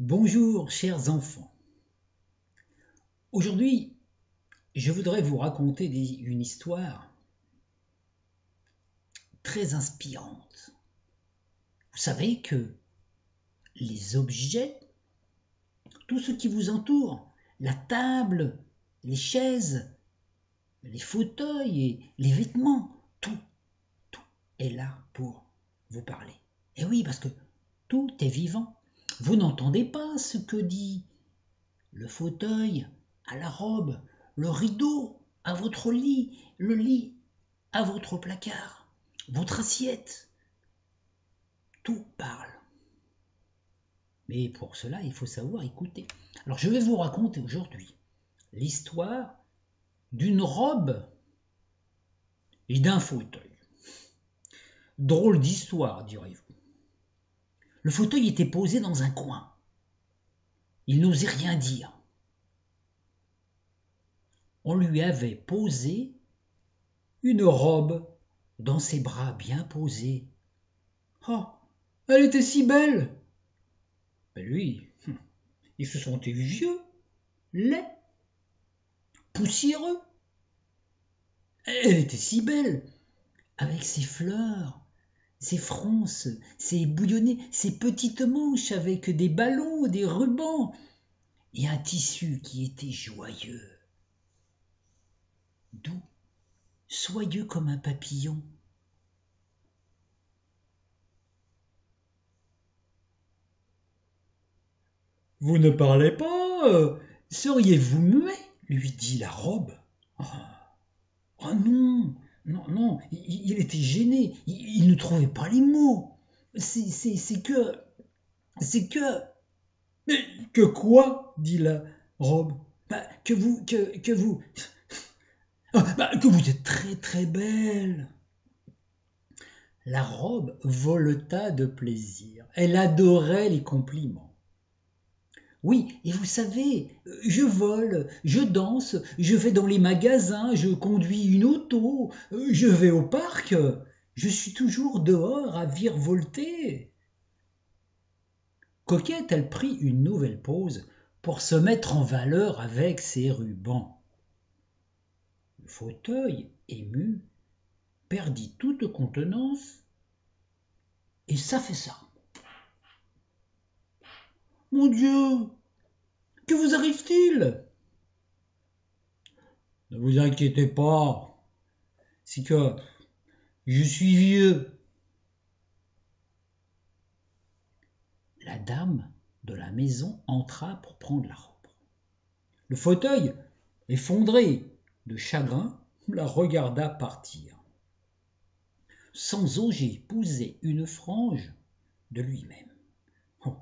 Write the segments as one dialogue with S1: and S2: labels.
S1: Bonjour chers enfants. Aujourd'hui, je voudrais vous raconter une histoire très inspirante. Vous savez que les objets, tout ce qui vous entoure, la table, les chaises, les fauteuils et les vêtements, tout est là pour vous parler. Et oui, parce que tout est vivant. Vous n'entendez pas ce que dit le fauteuil à la robe, le rideau à votre lit, le lit à votre placard, votre assiette. Tout parle. Mais pour cela, il faut savoir écouter. Alors je vais vous raconter aujourd'hui l'histoire d'une robe et d'un fauteuil. Drôle d'histoire, direz-vous. Le fauteuil était posé dans un coin. Il n'osait rien dire. On lui avait posé une robe dans ses bras bien posés. Oh, elle était si belle! Mais lui, il se sentait vieux, laid, poussiéreux. Elle était si belle, avec ses fleurs, ses fronces, ses bouillonnets, ses petites manches avec des ballons, des rubans, et un tissu qui était joyeux, doux, soyeux comme un papillon. Vous ne parlez pas, seriez-vous muet? Lui dit la robe. Oh, oh non, non, non, il était gêné, il ne trouvait pas les mots. C'est que, c'est que... Mais que quoi? Dit la robe. Bah, que vous êtes très très belle. La robe voleta de plaisir. Elle adorait les compliments. Oui, et vous savez, je vole, je danse, je vais dans les magasins, je conduis une auto, je vais au parc, je suis toujours dehors à virevolter. Coquette, elle prit une nouvelle pose pour se mettre en valeur avec ses rubans. Le fauteuil, ému, perdit toute contenance et s'affaissa. Mon Dieu, que vous arrive-t-il? Ne vous inquiétez pas, c'est que je suis vieux. La dame de la maison entra pour prendre la robe. Le fauteuil, effondré de chagrin, la regarda partir, sans oser poser une frange de lui-même. Oh,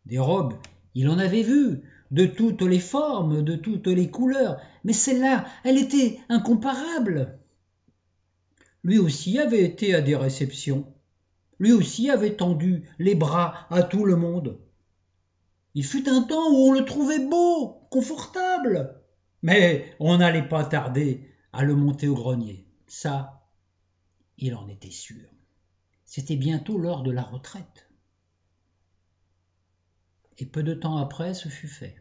S1: des robes, il en avait vu, de toutes les formes, de toutes les couleurs, mais celle-là, elle était incomparable. Lui aussi avait été à des réceptions, lui aussi avait tendu les bras à tout le monde. Il fut un temps où on le trouvait beau, confortable, mais on n'allait pas tarder à le monter au grenier. Ça, il en était sûr. C'était bientôt l'heure de la retraite. Et peu de temps après, ce fut fait.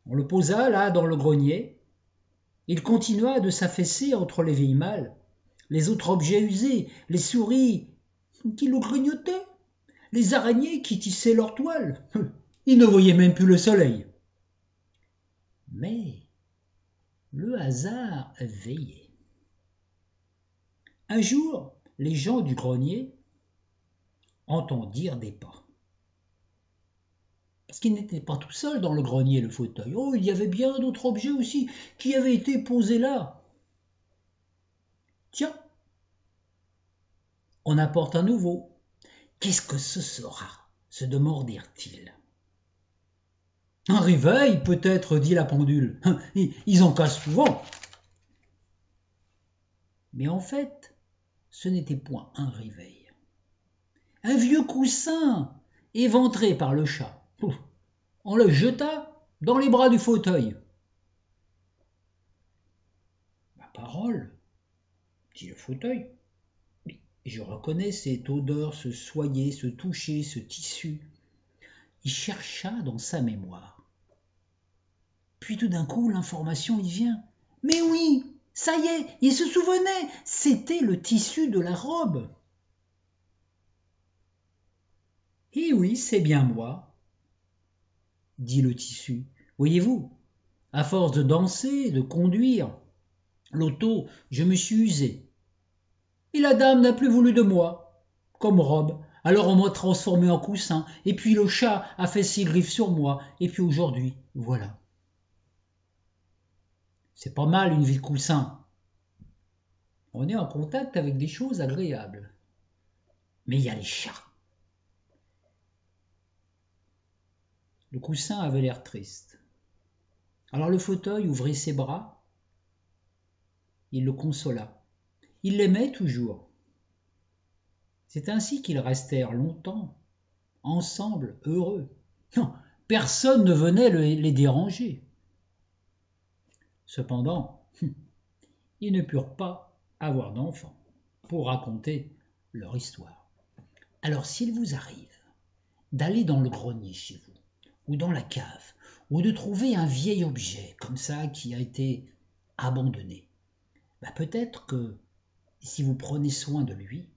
S1: On le posa là dans le grenier. Il continua de s'affaisser entre les vieilles malles, les autres objets usés, les souris qui le grignotaient, les araignées qui tissaient leur toile. Il ne voyait même plus le soleil. Mais le hasard veillait. Un jour, les gens du grenier entendirent des pas. Parce qu'il n'était pas tout seul dans le grenier, le fauteuil. Oh, il y avait bien d'autres objets aussi qui avaient été posés là. Tiens, on apporte un nouveau. Qu'est-ce que ce sera? Se demandirent-ils. Un réveil, peut-être, dit la pendule. Ils en cassent souvent. Mais en fait, ce n'était point un réveil. Un vieux coussin éventré par le chat. On le jeta dans les bras du fauteuil. Ma parole, dit le fauteuil. Je reconnais cette odeur, ce soyer, ce toucher, ce tissu. Il chercha dans sa mémoire. Puis tout d'un coup, l'information y vient. Mais oui, ça y est, il se souvenait, c'était le tissu de la robe. Eh oui, c'est bien moi, dit le tissu. Voyez-vous, à force de danser, de conduire l'auto, je me suis usé. Et la dame n'a plus voulu de moi, comme robe. Alors on m'a transformé en coussin, et puis le chat a fait ses griffes sur moi, et puis aujourd'hui, voilà. C'est pas mal une vie de coussin. On est en contact avec des choses agréables. Mais il y a les chats. Le coussin avait l'air triste. Alors le fauteuil ouvrit ses bras. Il le consola. Il l'aimait toujours. C'est ainsi qu'ils restèrent longtemps, ensemble, heureux. Non, personne ne venait les déranger. Cependant, ils ne purent pas avoir d'enfants pour raconter leur histoire. Alors s'il vous arrive d'aller dans le grenier chez vous, ou dans la cave, ou de trouver un vieil objet comme ça qui a été abandonné, peut-être que si vous prenez soin de lui,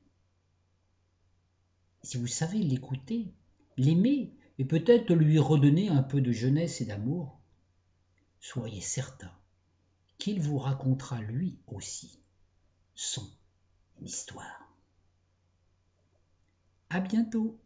S1: si vous savez l'écouter, l'aimer, et peut-être lui redonner un peu de jeunesse et d'amour, soyez certain qu'il vous racontera lui aussi son histoire. À bientôt.